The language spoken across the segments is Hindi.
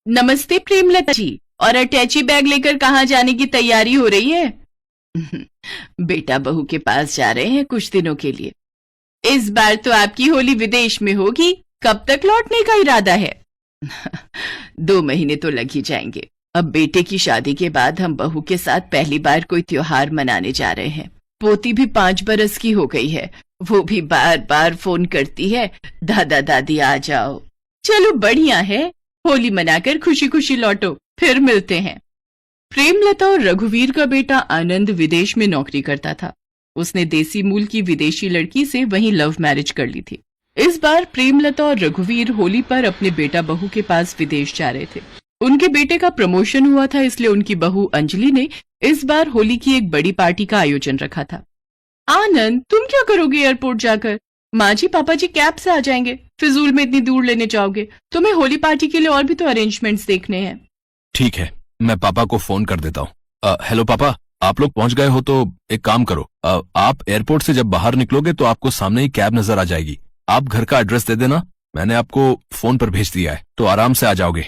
नमस्ते प्रेमलता जी। और अटैची बैग लेकर कहाँ जाने की तैयारी हो रही है? बेटा बहू के पास जा रहे हैं कुछ दिनों के लिए। इस बार तो आपकी होली विदेश में होगी। कब तक लौटने का इरादा है? 2 महीने तो लग ही जाएंगे। अब बेटे की शादी के बाद हम बहू के साथ पहली बार कोई त्योहार मनाने जा रहे हैं। पोती भी 5 बरस की हो गई है। वो भी बार बार फोन करती है, दादा दादी आ जाओ। चलो बढ़िया है, होली मनाकर खुशी खुशी लौटो, फिर मिलते हैं। प्रेमलता और रघुवीर का बेटा आनंद विदेश में नौकरी करता था। उसने देसी मूल की विदेशी लड़की से वहीं लव मैरिज कर ली थी। इस बार प्रेमलता और रघुवीर होली पर अपने बेटा बहू के पास विदेश जा रहे थे। उनके बेटे का प्रमोशन हुआ था, इसलिए उनकी बहू अंजलि ने इस बार होली की एक बड़ी पार्टी का आयोजन रखा था। आनंद, तुम क्या करोगे एयरपोर्ट जाकर? माँ जी पापा जी कैब से आ जाएंगे, फिजूल में इतनी दूर लेने जाओगे? तुम्हें होली पार्टी के लिए और भी तो अरेंजमेंट्स देखने हैं। ठीक है, मैं पापा को फोन कर देता हूँ। हेलो पापा, आप लोग पहुंच गए हो तो एक काम करो, आप एयरपोर्ट से जब बाहर निकलोगे तो आपको सामने ही कैब नजर आ जाएगी। आप घर का एड्रेस दे देना, मैंने आपको फोन पर भेज दिया है, तो आराम से आ जाओगे।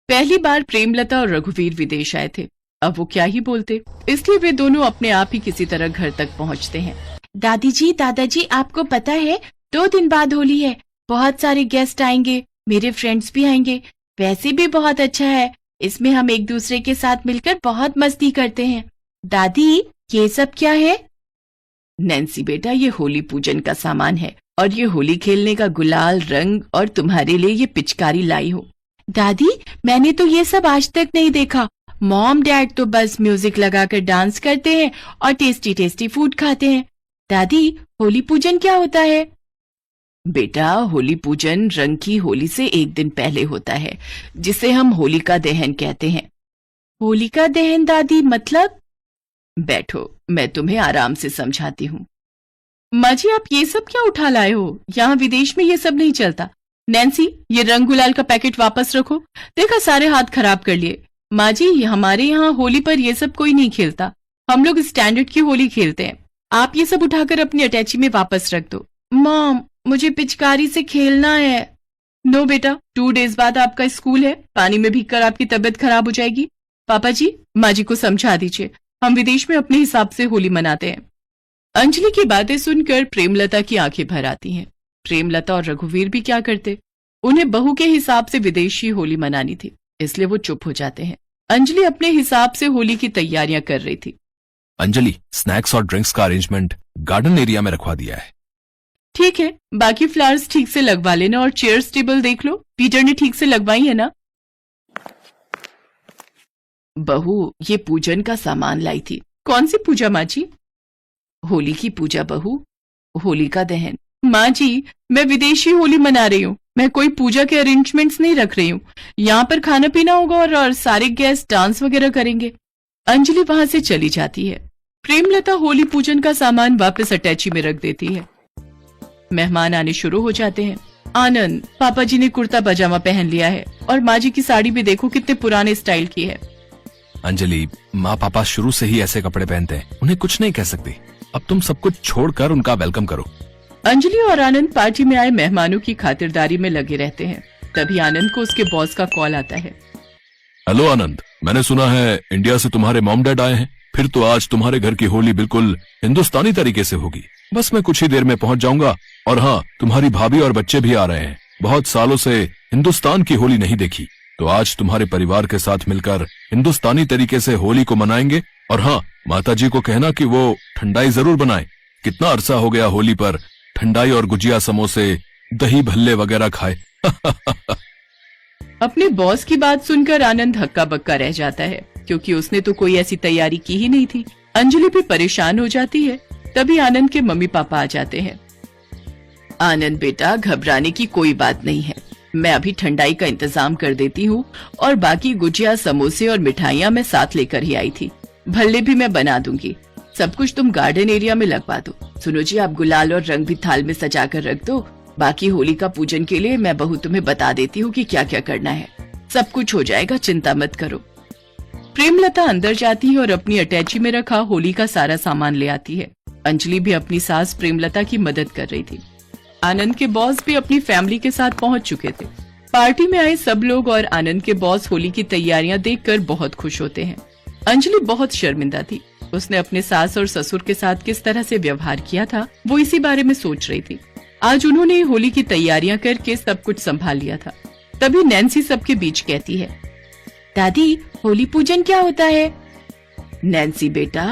पहली बार प्रेमलता और रघुवीर विदेश आए थे। अब वो क्या ही बोलते, इसलिए वे दोनों अपने आप ही किसी तरह घर तक पहुंचते हैं। दादी जी, दादाजी, आपको पता है 2 दिन बाद होली है। बहुत सारे गेस्ट आएंगे, मेरे फ्रेंड्स भी आएंगे। वैसे भी बहुत अच्छा है, इसमें हम एक दूसरे के साथ मिलकर बहुत मस्ती करते हैं। दादी, ये सब क्या है? नैन्सी बेटा, ये होली पूजन का सामान है और ये होली खेलने का गुलाल, रंग और तुम्हारे लिए ये पिचकारी लाई हूँ। दादी, मैंने तो ये सब आज तक नहीं देखा। मॉम डैड तो बस म्यूजिक लगाकर डांस करते हैं और टेस्टी टेस्टी फूड खाते हैं। दादी, होली पूजन क्या होता है? बेटा, होली पूजन रंग की होली से 1 दिन पहले होता है, जिसे हम होलिका दहन कहते हैं। होलिका दहन दादी, मतलब? बैठो, मैं तुम्हें आराम से समझाती हूँ। माँ जी, आप ये सब क्या उठा लाए हो? यहाँ विदेश में ये सब नहीं चलता। नैन्सी, ये रंग गुलाल का पैकेट वापस रखो। देखा, सारे हाथ खराब कर लिए। माँ जी, हमारे यहाँ होली पर ये सब कोई नहीं खेलता। हम लोग स्टैंडर्ड की होली खेलते हैं। आप ये सब उठाकर अपनी अटैची में वापस रख दो। मॉम, मुझे पिचकारी से खेलना है। नो बेटा, 2 डेज बाद आपका स्कूल है, पानी में भीगकर आपकी तबीयत खराब हो जाएगी। पापा जी, माँ जी को समझा दीजिए, हम विदेश में अपने हिसाब से होली मनाते हैं। अंजलि की बातें सुनकर प्रेमलता की आंखें भर आती हैं। प्रेमलता और रघुवीर भी क्या करते, उन्हें बहू के हिसाब से विदेशी होली मनानी थी, इसलिए वो चुप हो जाते हैं। अंजलि अपने हिसाब से होली की तैयारियां कर रही थी। अंजलि, स्नैक्स और ड्रिंक्स का अरेंजमेंट गार्डन एरिया में रखवा दिया है। ठीक है, बाकी फ्लावर्स ठीक से लगवा लेना और चेयर्स टेबल देख लो, पीटर ने ठीक से लगवाई है ना? बहू, ये पूजन का सामान लाई थी। कौन सी पूजा माँ जी? होली की पूजा बहू, होली का दहन। माँ जी, मैं विदेशी होली मना रही हूँ, मैं कोई पूजा के अरेंजमेंट्स नहीं रख रही हूँ। यहाँ पर खाना पीना होगा और सारे गेस्ट डांस वगैरह करेंगे। अंजलि वहां से चली जाती है। प्रेमलता होली पूजन का सामान वापस अटैची में रख देती है। मेहमान आने शुरू हो जाते हैं। आनंद, पापा जी ने कुर्ता पजामा पहन लिया है और माँ जी की साड़ी भी देखो कितने पुराने स्टाइल की है। अंजलि, माँ पापा शुरू से ही ऐसे कपड़े पहनते हैं, उन्हें कुछ नहीं कह सकती। अब तुम सब कुछ छोड़कर उनका वेलकम करो। अंजलि और आनंद पार्टी में आए मेहमानों की खातिरदारी में लगे रहते हैं। तभी आनंद को उसके बॉस का कॉल आता है। हेलो आनंद, मैंने सुना है इंडिया से तुम्हारे मॉम डैड आए हैं। फिर तो आज तुम्हारे घर की होली बिल्कुल हिंदुस्तानी तरीके से होगी। बस मैं कुछ ही देर में पहुंच जाऊंगा। और हाँ, तुम्हारी भाभी और बच्चे भी आ रहे हैं। बहुत सालों से हिंदुस्तान की होली नहीं देखी, तो आज तुम्हारे परिवार के साथ मिलकर हिंदुस्तानी तरीके से होली को मनाएंगे। और हाँ, माता जी को कहना कि वो ठंडाई जरूर बनाए। कितना अरसा हो गया होली पर ठंडाई और गुजिया, समोसे, दही भल्ले वगैरह खाए। अपने बॉस की बात सुनकर आनंद हक्का बक्का रह जाता है, क्योंकि उसने तो कोई ऐसी तैयारी की ही नहीं थी। अंजलि भी परेशान हो जाती है। तभी आनंद के मम्मी पापा आ जाते हैं। आनंद बेटा, घबराने की कोई बात नहीं है, मैं अभी ठंडाई का इंतजाम कर देती हूँ और बाकी गुजिया, समोसे और मिठाइयाँ मैं साथ लेकर ही आई थी। भल्ले भी मैं बना दूंगी। सब कुछ तुम गार्डन एरिया में लगवा दो। सुनो जी, आप गुलाल और रंग भी थाल में सजा कर रख दो। बाकी होली का पूजन के लिए मैं बहू तुम्हें बता देती हूँ कि क्या क्या करना है। सब कुछ हो जाएगा, चिंता मत करो। प्रेमलता अंदर जाती है और अपनी अटैची में रखा होली का सारा सामान ले आती है। अंजलि भी अपनी सास प्रेमलता की मदद कर रही थी। आनंद के बॉस भी अपनी फैमिली के साथ पहुंच चुके थे। पार्टी में आए सब लोग और आनंद के बॉस होली की तैयारियां देखकर बहुत खुश होते हैं। अंजलि बहुत शर्मिंदा थी। उसने अपने सास और ससुर के साथ किस तरह से व्यवहार किया था, वो इसी बारे में सोच रही थी। आज उन्होंने होली की तैयारियां करके सब कुछ संभाल लिया था। तभी नैन्सी सबके बीच कहती है, दादी होली पूजन क्या होता है? नैन्सी बेटा,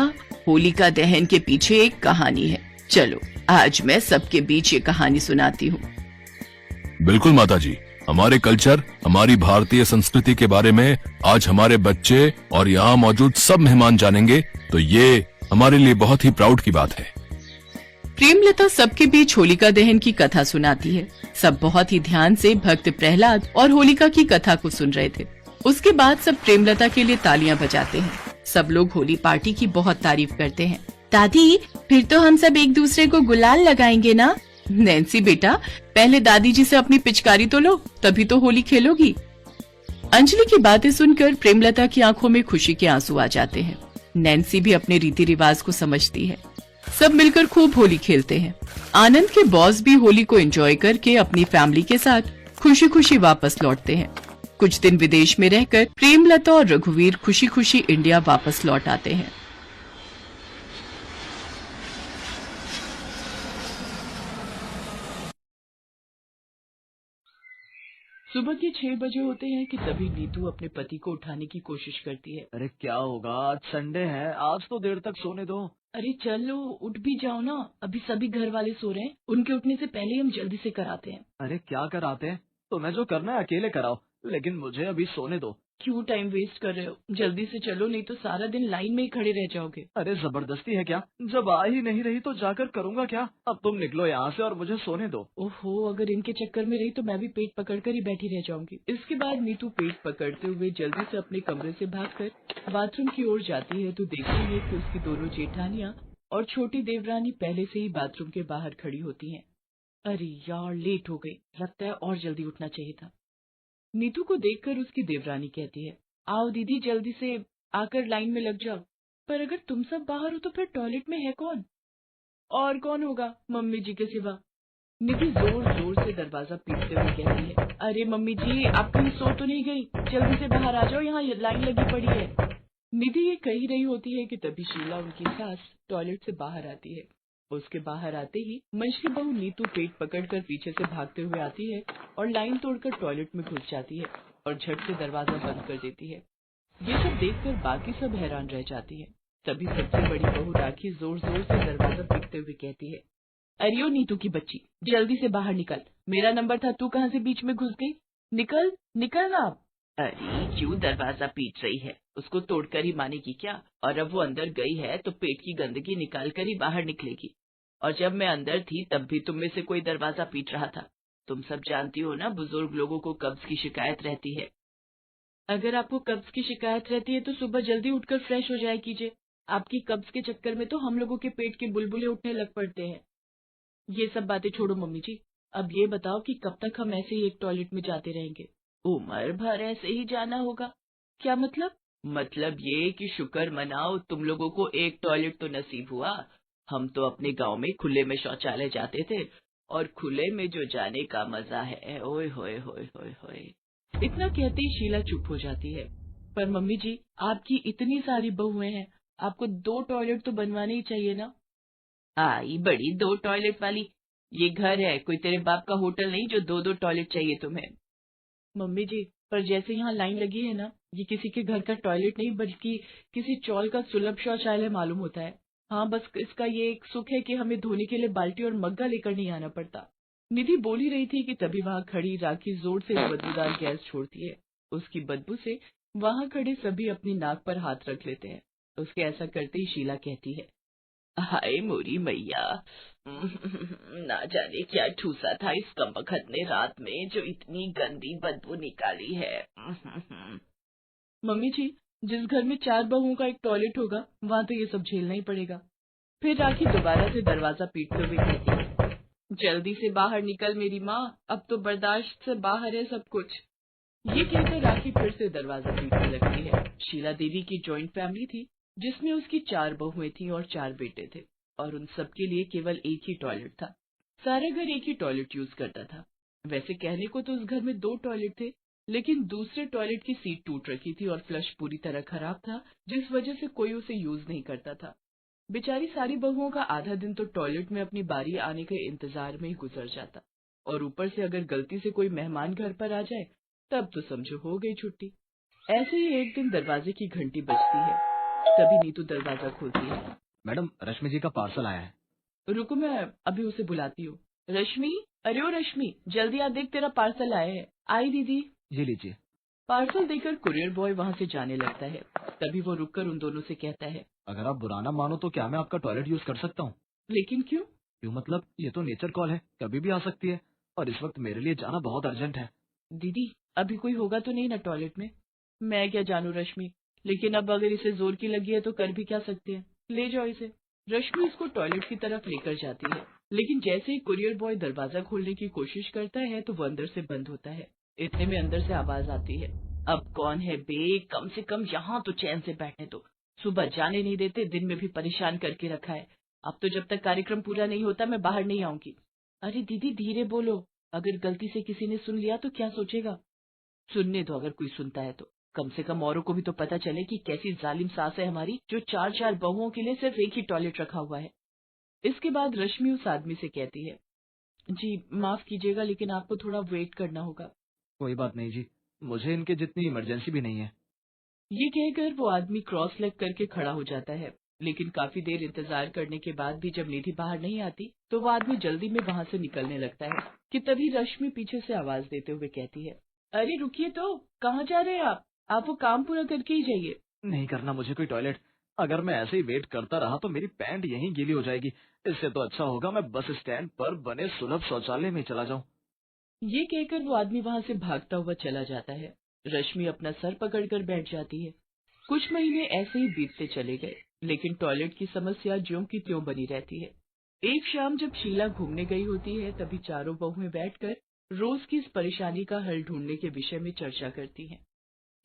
होलिका दहन के पीछे एक कहानी है। चलो आज मैं सबके बीच ये कहानी सुनाती हूँ। बिल्कुल माताजी, हमारे कल्चर, हमारी भारतीय संस्कृति के बारे में आज हमारे बच्चे और यहाँ मौजूद सब मेहमान जानेंगे, तो ये हमारे लिए बहुत ही प्राउड की बात है। प्रेमलता सबके बीच होलिका दहन की कथा सुनाती है। सब बहुत ही ध्यान से भक्त प्रहलाद और होलिका की कथा को सुन रहे थे। उसके बाद सब प्रेमलता के लिए तालियां बजाते हैं। सब लोग होली पार्टी की बहुत तारीफ करते हैं। दादी फिर तो हम सब एक दूसरे को गुलाल लगाएंगे ना? नैन्सी बेटा, पहले दादी जी से अपनी पिचकारी तो लो, तभी तो होली खेलोगी। अंजलि की बातें सुनकर प्रेमलता की आंखों में खुशी के आंसू आ जाते हैं। नैन्सी भी अपने रीति रिवाज को समझती है। सब मिलकर खूब होली खेलते हैं। आनंद के बॉस भी होली को एंजॉय करके अपनी फैमिली के साथ खुशी खुशी वापस लौटते हैं। कुछ दिन विदेश में रहकर प्रेमलता और रघुवीर खुशी खुशी इंडिया वापस लौट आते हैं। सुबह के 6 बजे होते हैं कि तभी नीतू अपने पति को उठाने की कोशिश करती है। अरे क्या होगा, आज संडे है, आज तो देर तक सोने दो। अरे चलो उठ भी जाओ ना, अभी सभी घर वाले सो रहे हैं। उनके उठने से पहले हम जल्दी से कराते हैं। अरे क्या कराते हैं? तुम्हें जो करना है अकेले कराओ, लेकिन मुझे अभी सोने दो। क्यों टाइम वेस्ट कर रहे हो? जल्दी से चलो, नहीं तो सारा दिन लाइन में ही खड़े रह जाओगे। अरे जबरदस्ती है क्या? जब आ ही नहीं रही तो जाकर करूँगा क्या? अब तुम निकलो यहाँ से और मुझे सोने दो। ओहो, अगर इनके चक्कर में रही तो मैं भी पेट पकड़कर ही बैठी रह जाऊंगी। इसके बाद नीतू पेट पकड़ते हुए जल्दी से अपने कमरे से भागकर बाथरूम की ओर जाती है तो देखती है कि उसकी दोनों जेठानियां और छोटी देवरानी पहले से ही बाथरूम के बाहर खड़ी होती हैं। अरे यार, लेट हो गई, लगता है और जल्दी उठना चाहिए था। नीतू को देखकर उसकी देवरानी कहती है, आओ दीदी जल्दी से आकर लाइन में लग जाओ। पर अगर तुम सब बाहर हो तो फिर टॉयलेट में है कौन? और कौन होगा मम्मी जी के सिवा? निधि जोर जोर से दरवाजा पीटते हुए कहती है, अरे मम्मी जी आप कहीं सो तो नहीं गई? जल्दी से बाहर आ जाओ, यहाँ लाइन लगी पड़ी है। निधि ये कही रही होती है कि तभी शीला उनकी सास टॉयलेट से बाहर आती है। उसके बाहर आते ही मंश की बहू नीतू पेट पकड़कर पीछे से भागते हुए आती है और लाइन तोड़कर टॉयलेट में घुस जाती है और झट से दरवाजा बंद कर देती है। ये सब देखकर बाकी सब हैरान रह जाती है। तभी सबसे बड़ी बहू राखी जोर जोर से दरवाजा पीटते हुए कहती है, अरे ओ नीतू की बच्ची, जल्दी से बाहर निकल। मेरा नंबर था, तू कहाँ से बीच में घुस गई? निकल निकल ना। अरे क्यों दरवाजा पीट रही है? उसको तोड़कर ही मानेगी क्या? और अब वो अंदर गई है तो पेट की गंदगी निकाल कर ही बाहर निकलेगी। और जब मैं अंदर थी तब भी तुम में से कोई दरवाजा पीट रहा था। तुम सब जानती हो ना, बुजुर्ग लोगों को कब्ज की शिकायत रहती है। अगर आपको कब्ज की शिकायत रहती है तो सुबह जल्दी उठकर फ्रेश हो जाया कीजिए। आपकी कब्ज के चक्कर में तो हम लोगों के पेट के बुलबुले उठने लग पड़ते हैं। ये सब बातें छोड़ो मम्मी जी, अब ये बताओ कि कब तक हम ऐसे ही एक टॉयलेट में जाते रहेंगे? उम्र भर ऐसे ही जाना होगा। क्या मतलब? मतलब ये कि शुक्र मनाओ तुम लोगों को एक टॉयलेट तो नसीब हुआ। हम तो अपने गांव में खुले में शौचालय जाते थे, और खुले में जो जाने का मजा है, ओए होए होए होए होए। इतना कहते ही शीला चुप हो जाती है। पर मम्मी जी, आपकी इतनी सारी बहुएं हैं, आपको 2 टॉयलेट तो बनवाने ही चाहिए ना। आई बड़ी 2 टॉयलेट वाली, ये घर है, कोई तेरे बाप का होटल नहीं जो 2-2 टॉयलेट चाहिए तुम्हें। मम्मी जी, पर जैसे यहाँ लाइन लगी है ना, ये किसी के घर का टॉयलेट नहीं बल्कि किसी चौल का सुलभ शौचालय मालूम होता है। हाँ, बस इसका ये एक सुख है कि हमें धोने के लिए बाल्टी और मग्गा लेकर नहीं आना पड़ता। निधि बोल ही रही थी कि तभी वहाँ खड़ी राखी जोर से बदबूदार गैस छोड़ती है। उसकी बदबू से वहाँ खड़े सभी अपनी नाक पर हाथ रख लेते हैं। उसके ऐसा करते ही शीला कहती है, हाय मोरी मैया, ना जाने क्या ठूसा था इस कमबख्त ने रात में जो इतनी गंदी बदबू निकाली है। मम्मी जी, जिस घर में 4 बहुओं का एक टॉयलेट होगा वहाँ तो ये सब झेलना ही पड़ेगा। फिर राखी दोबारा से दरवाजा पीटते हुए कहती है, जल्दी से बाहर निकल मेरी माँ, अब तो बर्दाश्त से बाहर है सब कुछ। ये कहकर राखी फिर से दरवाजा पीटने लगती है। शीला देवी की जॉइंट फैमिली थी जिसमें उसकी 4 बहुएं थीं और 4 बेटे थे, और उन सबके लिए केवल एक ही टॉयलेट था। सारा घर एक ही टॉयलेट यूज करता था। वैसे कहने को तो उस घर में 2 टॉयलेट थे, लेकिन दूसरे टॉयलेट की सीट टूट रखी थी और फ्लश पूरी तरह खराब था, जिस वजह से कोई उसे यूज नहीं करता था। बेचारी सारी बहुओं का आधा दिन तो टॉयलेट में अपनी बारी आने के इंतजार में ही गुजर जाता, और ऊपर से अगर गलती से कोई मेहमान घर पर आ जाए तब तो समझो हो गई छुट्टी। ऐसे ही एक दिन दरवाजे की घंटी बजती है, तभी नीतू दरवाजा खोलती है। मैडम, रश्मि जी का पार्सल आया है। रुको, मैं अभी उसे बुलाती हूँ। रश्मि, अरे ओ रश्मि, जल्दी आ, देख तेरा पार्सल आया है। आई दीदी। जी लीजिए। पार्सल देकर कुरियर बॉय वहाँ से जाने लगता है, तभी वो रुककर उन दोनों से कहता है, अगर आप बुरा ना मानो तो क्या मैं आपका टॉयलेट यूज कर सकता हूँ? लेकिन क्यों? क्यों मतलब, ये तो नेचर कॉल है, कभी भी आ सकती है, और इस वक्त मेरे लिए जाना बहुत अर्जेंट है। दीदी, अभी कोई होगा तो नहीं ना टॉयलेट में? मैं क्या जानू रश्मि, लेकिन अब अगर इसे जोर की लगी है तो कर भी क्या सकते हैं। ले जाओ इसे। रश्मि इसको टॉयलेट की तरफ लेकर जाती है, लेकिन जैसे ही कुरियर बॉय दरवाजा खोलने की कोशिश करता है तो वो अंदर से बंद होता है। इतने में अंदर से आवाज आती है, अब कौन है बे, कम से कम यहाँ तो चैन से बैठने दो। सुबह जाने नहीं देते, दिन में भी परेशान करके रखा है। अब तो जब तक कार्यक्रम पूरा नहीं होता मैं बाहर नहीं आऊंगी। अरे दीदी धीरे बोलो, अगर गलती से किसी ने सुन लिया तो क्या सोचेगा? सुनने दो, अगर कोई सुनता है तो कम से कम औरों को भी तो पता चले कि कैसी जालिम सास है हमारी, जो 4-4 बहुओं के लिए सिर्फ एक ही टॉयलेट रखा हुआ है। इसके बाद रश्मि उस आदमी से कहती है, जी माफ कीजिएगा, लेकिन आपको थोड़ा वेट करना होगा। कोई बात नहीं जी, मुझे इनके जितनी इमरजेंसी भी नहीं है। ये कहकर वो आदमी क्रॉस लेग करके खड़ा हो जाता है, लेकिन काफी देर इंतजार करने के बाद भी जब निधि बाहर नहीं आती तो वो आदमी जल्दी में वहाँ से निकलने लगता है कि तभी रश्मि पीछे से आवाज देते हुए कहती है, अरे रुकिए तो, कहाँ जा रहे हैं आप वो काम पूरा करके ही जाइए। नहीं करना मुझे कोई टॉयलेट, अगर मैं ऐसे ही वेट करता रहा तो मेरी पैंट यहीं गीली हो जाएगी। इससे तो अच्छा होगा मैं बस स्टैंड पर बने सुलभ शौचालय में चला जाऊं। ये कहकर वो आदमी वहाँ से भागता हुआ चला जाता है। रश्मि अपना सर पकड़कर बैठ जाती है। कुछ महीने ऐसे ही बीतते चले गए, लेकिन टॉयलेट की समस्या ज्यों की त्यों बनी रहती है। एक शाम जब शीला घूमने गई होती है, तभी चारों बहुएं बैठकर रोज की इस परेशानी का हल ढूंढने के विषय में चर्चा करती हैं।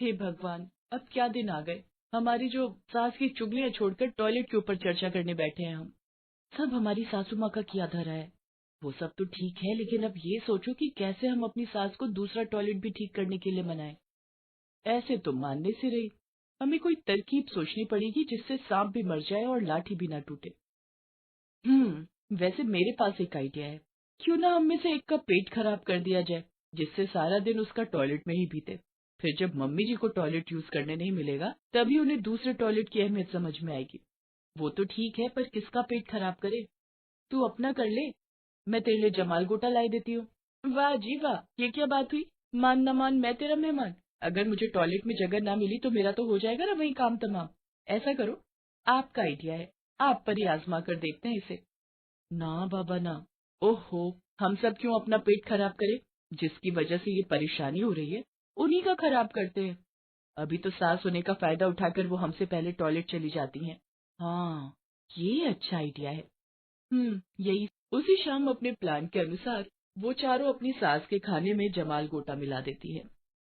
हे भगवान, अब क्या दिन आ गए, हमारी जो सास की चुगलियां छोड़कर टॉयलेट के ऊपर चर्चा करने बैठे हैं हम। सब हमारी सासू माँ का किया धरा है। वो सब तो ठीक है, लेकिन अब ये सोचो कि कैसे हम अपनी सास को दूसरा टॉयलेट भी ठीक करने के लिए मनाएं। ऐसे तो मानने से रही, हमें कोई तरकीब सोचनी पड़ेगी जिससे सांप भी मर जाए और लाठी भी ना टूटे। वैसे मेरे पास एक आइडिया है, क्यों ना हम में से एक का पेट खराब कर दिया जाए, जिससे सारा दिन उसका टॉयलेट में ही बीते। फिर जब मम्मी जी को टॉयलेट यूज करने नहीं मिलेगा, तभी उन्हें दूसरे टॉयलेट की अहमियत समझ में आएगी। वो तो ठीक है, पर किसका पेट खराब करे? तू अपना कर ले, मैं तेरे लिए जमाल गोटा लाई देती हूँ। वाह जी वाह, ये क्या बात हुई, मान न मान मैं तेरा मेहमान। अगर मुझे टॉयलेट में जगह ना मिली तो मेरा तो हो जाएगा ना वही काम तमाम। ऐसा करो, आपका आइडिया है, आप पर ही आजमा कर देखते हैं इसे। ना बाबा ना, ओहो, हम सब क्यों अपना पेट खराब करें? जिसकी वजह से ये परेशानी हो रही है उन्हीं का खराब करते हैं। अभी तो सास होने का फायदा उठाकर वो हमसे पहले टॉयलेट चली जाती हैं। हाँ, ये अच्छा आइडिया है। यही। उसी शाम अपने प्लान के अनुसार वो चारों अपनी सास के खाने में जमाल गोटा मिला देती है।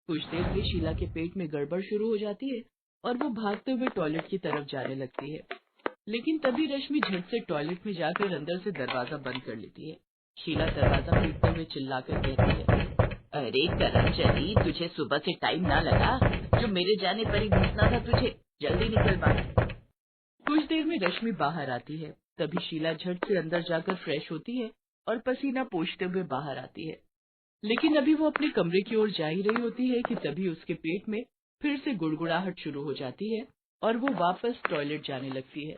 कुछ देर में शीला के पेट में गड़बड़ शुरू हो जाती है और वो भागते हुए टॉयलेट की तरफ जाने लगती है, लेकिन तभी रश्मि झट से टॉयलेट में जाकर अंदर से दरवाजा बंद कर लेती है। शीला दरवाजा पीटते हुए चिल्लाकर कहती है, अरे करमचली, तुझे सुबह से टाइम ना लगा, जो मेरे जाने पर ही घुसना था तुझे, जल्दी निकल बाहर। कुछ देर में रश्मि बाहर आती है, तभी शीला झट से अंदर जाकर फ्रेश होती है और पसीना पोंछते हुए बाहर आती है। लेकिन अभी वो अपने कमरे की ओर जा ही रही होती है कि तभी उसके पेट में फिर से गुड़गुड़ाहट शुरू हो जाती है और वो वापस टॉयलेट जाने लगती है।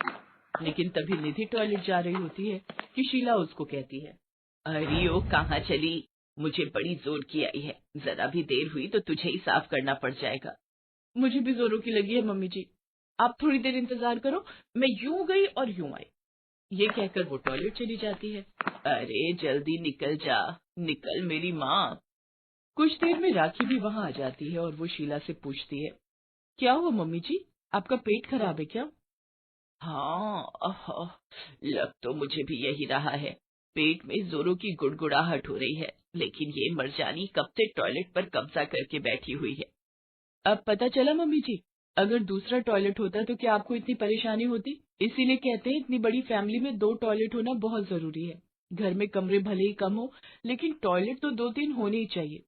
लेकिन तभी निधि टॉयलेट जा रही होती है कि शीला उसको कहती है, अरे ओ कहाँ चली, मुझे बड़ी जोर की आई है, जरा भी देर हुई तो तुझे ही साफ करना पड़ जाएगा। मुझे भी जोरों की लगी है मम्मी जी, आप थोड़ी देर इंतजार करो, मैं यूं गई और यूं आई। ये कहकर वो टॉयलेट चली जाती है। अरे जल्दी निकल जा, निकल मेरी माँ। कुछ देर में राखी भी वहाँ आ जाती है और वो शीला से पूछती है, क्या हुआ मम्मी जी, आपका पेट खराब है क्या? हाँ, लग तो मुझे भी यही रहा है, पेट में जोरों की गुड़गुड़ाहट हो रही है, लेकिन ये मर्जानी कब से टॉयलेट पर कब्जा करके बैठी हुई है। अब पता चला मम्मी जी, अगर दूसरा टॉयलेट होता तो क्या आपको इतनी परेशानी होती? इसीलिए कहते हैं इतनी बड़ी फैमिली में 2 टॉयलेट होना बहुत जरूरी है। घर में कमरे भले ही कम हो, लेकिन टॉयलेट तो 2-3 होने ही चाहिए।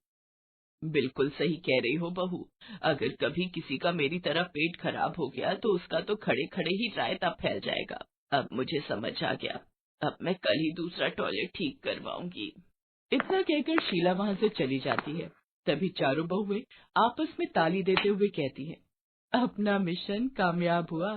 बिल्कुल सही कह रही हो बहू। अगर कभी किसी का मेरी तरह पेट खराब हो गया तो उसका तो खड़े खड़े ही रायता फैल जाएगा। अब मुझे समझ आ गया। अब मैं कल ही दूसरा टॉयलेट ठीक करवाऊंगी। इतना कहकर शीला वहां से चली जाती है। तभी चारों बहुएं आपस में ताली देते हुए कहती हैं, अपना मिशन कामयाब हुआ।